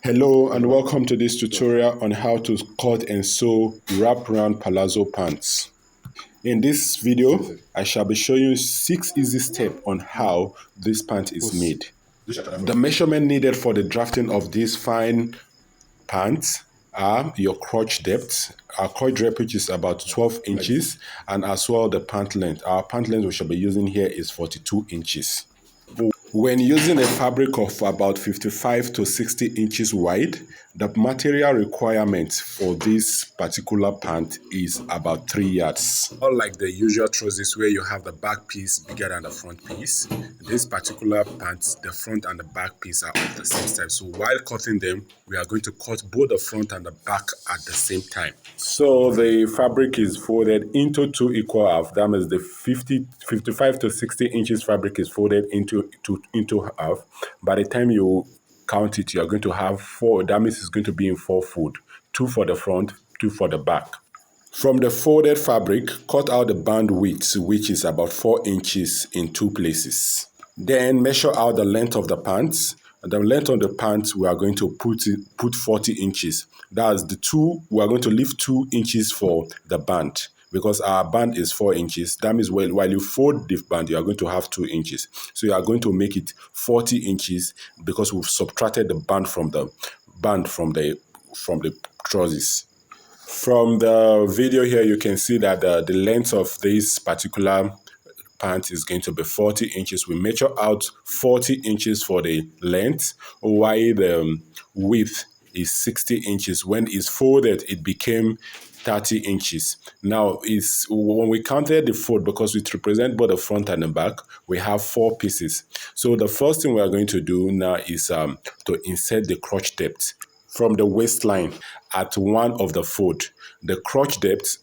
Hello and welcome to this tutorial on how to cut and sew wrap-around palazzo pants. In this video, I shall be showing you 6 easy steps on how this pant is made. The measurement needed for the drafting of these fine pants are your crotch depth. Our crotch depth, which is about 12 inches, and as well the pant length. Our pant length we shall be using here is 42 inches. When using a fabric of about 55 to 60 inches wide, the material requirement for this particular pant is about 3 yards. Unlike the usual trousers where you have the back piece bigger than the front piece, this particular pant, the front and the back piece are of the same size. So while cutting them, we are going to cut both the front and the back at the same time. So the fabric is folded into 2 equal halves. That means the 55 to 60 inches fabric is folded into half. By the time you count it, you're going to have 4. That means it's going to be in 4 fold. 2 for the front, 2 for the back. From the folded fabric, cut out the band width, which is about 4 inches in 2 places. Then measure out the length of the pants. The length of the pants, we are going to put 40 inches. That's the 2, we are going to leave 2 inches for the band because our band is 4 inches. That means while you fold the band, you are going to have 2 inches. So you are going to make it 40 inches because we've subtracted the band from the trousers. From the video here, you can see that the length of this particular pant is going to be 40 inches. We measure out 40 inches for the length, while the width is 60 inches. When it's folded, it became 30 inches. Now, when we counted the fold, because it represents both the front and the back, we have 4 pieces. So the first thing we are going to do now is to insert the crotch depth from the waistline at one of the fold. The crotch depth,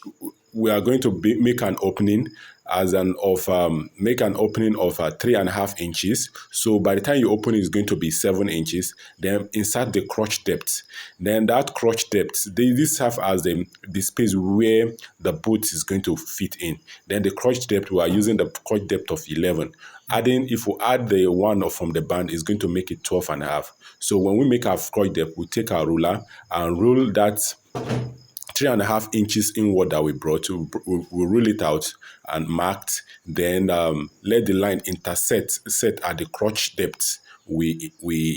we are going to make an opening of 3.5 inches. So by the time you open it, it's going to be 7 inches. Then insert the crotch depth. Then that crotch depth, this serves as the space where the boot is going to fit in. Then the crotch depth, we are using the crotch depth of 11. If we add the one from the band, it's going to make it 12.5. So when we make our crotch depth, we take our ruler and rule that 3.5 inches inward that we brought. We'll rule it out and marked. Then let the line set at the crotch depth we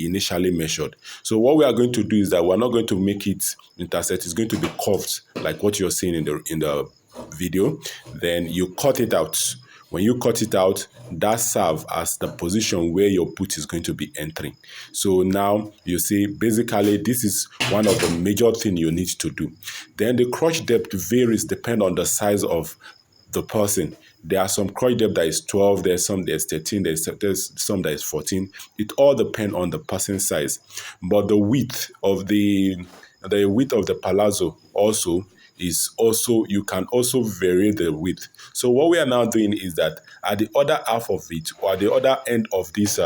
initially measured. So what we are going to do is that we're not going to make it intersect. It's going to be curved like what you're seeing in the video. Then you cut it out. When you cut it out, that serves as the position where your boot is going to be entering. So now you see, basically, this is one of the major things you need to do. Then the crotch depth varies depending on the size of the person. There are some crotch depth that is 12, there's some that's 13, there's some that is 14. It all depends on the person's size. But the width of the palazzo you can also vary the width. So what we are now doing is that at the other half of it, or at the other end of these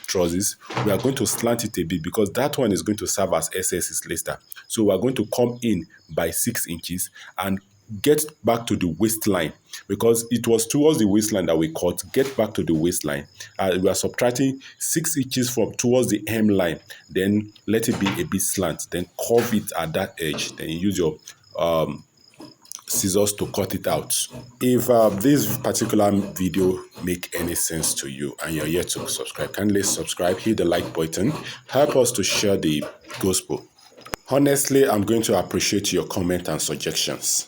trousers, we are going to slant it a bit because that one is going to serve as SS's later. So we are going to come in by 6 inches and get back to the waistline, because it was towards the waistline that we cut. Get back to the waistline. We are subtracting 6 inches from towards the hemline. Then let it be a bit slant. Then curve it at that edge. Then you use your scissors to cut it out. If this particular video make any sense to you and you're yet to subscribe, kindly subscribe, hit the like button, help us to share the gospel. Honestly, I'm going to appreciate your comment and suggestions.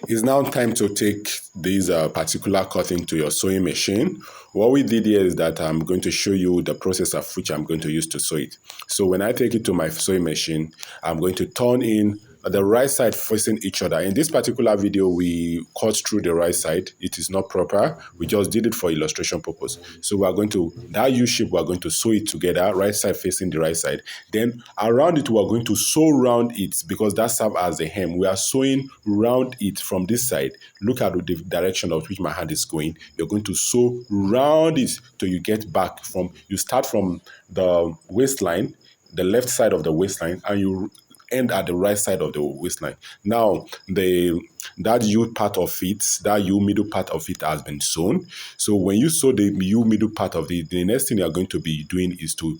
It's now time to take this particular cutting to your sewing machine. What we did here is that I'm going to show you the process of which I'm going to use to sew it. So when I take it to my sewing machine, I'm going to turn in the right side facing each other. In this particular video, we cut through the right side. It is not proper. We just did it for illustration purpose. So we are going to, that U shape, we are going to sew it together, right side facing the right side. Then around it, we are going to sew round it because that serves as a hem. We are sewing round it from this side. Look at the direction of which my hand is going. You're going to sew round it till you get back from, you start from the waistline, the left side of the waistline, and you end at the right side of the waistline. Now, that U part of it, that U middle part of it has been sewn. So when you sew the U middle part of it, the next thing you're going to be doing is to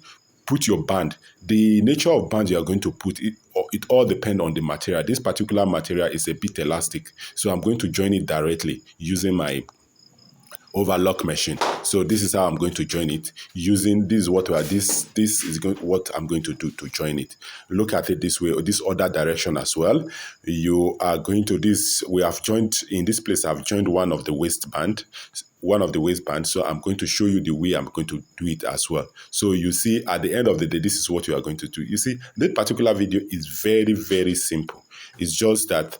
put your band. The nature of band you are going to put, it all depends on the material. This particular material is a bit elastic, so I'm going to join it directly using my overlock machine. So this is how I'm going to join it using this. This is what I'm going to do to join it. Look at it this way, or this other direction as well. You are going to this. We have joined in this place. I've joined one of the waistband. So I'm going to show you the way I'm going to do it as well. So you see, at the end of the day, this is what you are going to do. You see, this particular video is very, very simple. It's just that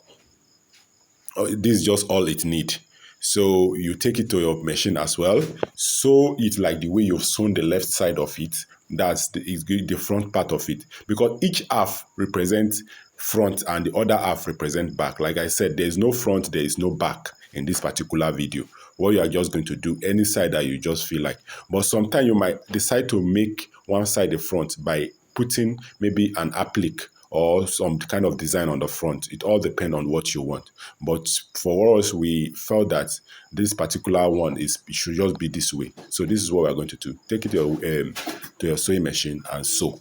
this is just all it needs. So you take it to your machine as well. Sew it like the way you've sewn the left side of it. That's the front part of it. Because each half represents front and the other half represents back. Like I said, there is no front, there is no back in this particular video. What you are just going to do, any side that you just feel like. But sometimes you might decide to make one side the front by putting maybe an applique or some kind of design on the front. It all depends on what you want. But for us, we felt that this particular one it should just be this way. So this is what we're going to do. Take it to your sewing machine and sew.